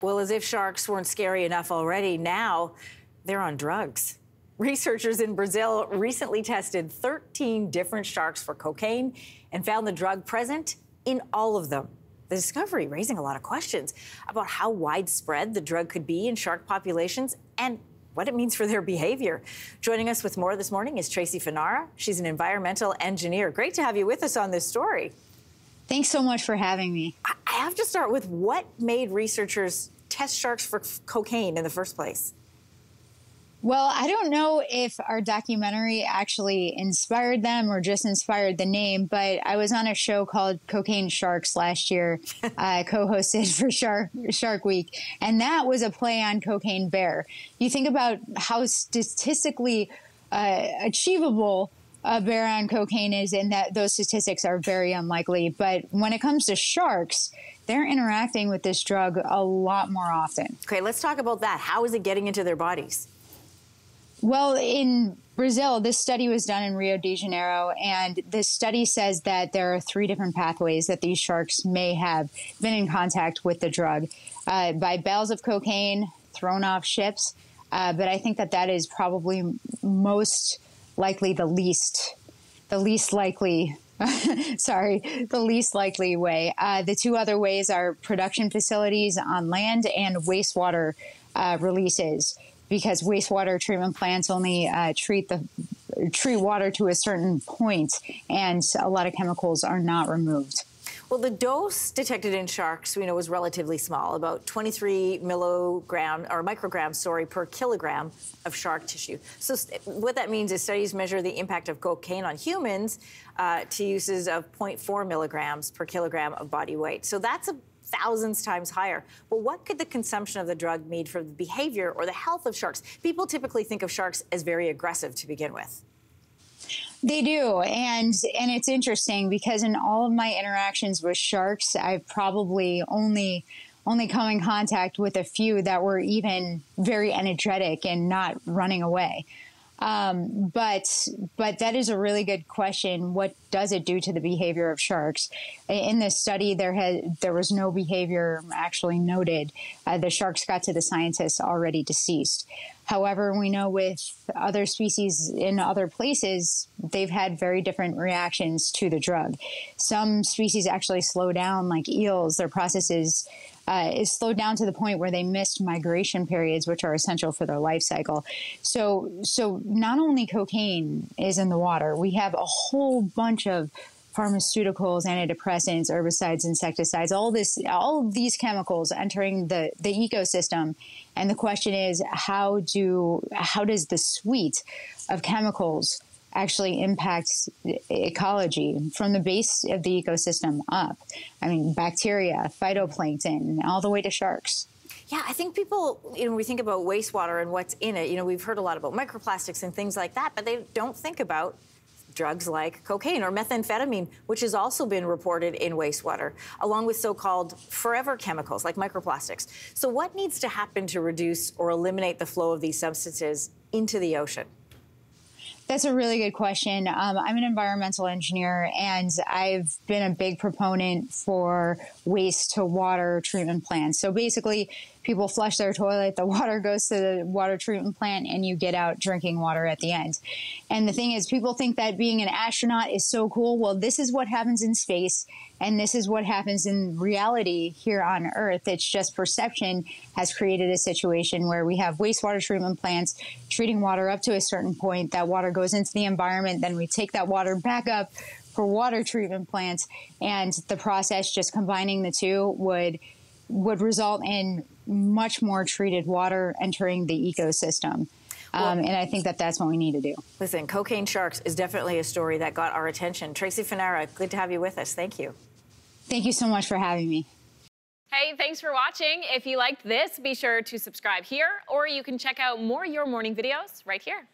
Well, as if sharks weren't scary enough already, now they're on drugs. Researchers in Brazil recently tested 13 different sharks for cocaine and found the drug present in all of them. The discovery raising a lot of questions about how widespread the drug could be in shark populations and what it means for their behavior. Joining us with more this morning is Tracy Fanara. She's an environmental engineer. Great to have you with us on this story. Thanks so much for having me. I have to start with what made researchers test sharks for cocaine in the first place? Well, I don't know if our documentary actually inspired them or just inspired the name, but I was on a show called Cocaine Sharks last year, co-hosted for Shark Week, and that was a play on cocaine bear. You think about how statistically achievable a bear on cocaine is, and that those statistics are very unlikely. But when it comes to sharks, they're interacting with this drug a lot more often. Okay, let's talk about that. How is it getting into their bodies? Well, in Brazil, this study was done in Rio de Janeiro, and this study says that there are 3 different pathways that these sharks may have been in contact with the drug, by bales of cocaine thrown off ships. But I think that that is probably most likely the least likely the least likely way. The 2 other ways are production facilities on land and wastewater releases, because wastewater treatment plants only treat water to a certain point, and a lot of chemicals are not removed. Well, the dose detected in sharks, we know, was relatively small, about 23 micrograms per kilogram of shark tissue. So what that means is studies measure the impact of cocaine on humans to uses of 0.4 milligrams per kilogram of body weight. So that's thousands times higher. But what could the consumption of the drug mean for the behavior or the health of sharks? People typically think of sharks as very aggressive to begin with. They do, and it's interesting because in all of my interactions with sharks, I've probably only come in contact with a few that were even very energetic and not running away. But that is a really good question. What does it do to the behavior of sharks? In this study, there was no behavior actually noted. The sharks got to the scientists already deceased. However, we know with other species in other places, they've had very different reactions to the drug. Some species actually slow down, like eels. Their process is slowed down to the point where they missed migration periods, which are essential for their life cycle. So not only cocaine is in the water, we have a whole bunch of pharmaceuticals, antidepressants, herbicides, insecticides, all of these chemicals entering the ecosystem. And the question is, how does the suite of chemicals actually impacts ecology from the base of the ecosystem up? I mean, bacteria, phytoplankton, all the way to sharks. Yeah, I think people, we think about wastewater and what's in it. We've heard a lot about microplastics and things like that, but they don't think about drugs like cocaine or methamphetamine, which has also been reported in wastewater, along with so-called forever chemicals like microplastics. So what needs to happen to reduce or eliminate the flow of these substances into the ocean? That's a really good question. I'm an environmental engineer, and I've been a big proponent for waste to water treatment plants. So basically, people flush their toilet, the water goes to the water treatment plant, and you get out drinking water at the end. And the thing is, people think that being an astronaut is so cool. Well, this is what happens in space, and this is what happens in reality here on Earth. It's just perception has created a situation where we have wastewater treatment plants treating water up to a certain point. That water goes into the environment, then we take that water back up for water treatment plants, and the process, just combining the two, would result in much more treated water entering the ecosystem. And I think that that's what we need to do. Listen, cocaine sharks is definitely a story that got our attention. Tracy Fanara, good to have you with us. Thank you. Thank you so much for having me. Hey, thanks for watching. If you liked this, be sure to subscribe here, or you can check out more Your Morning videos right here.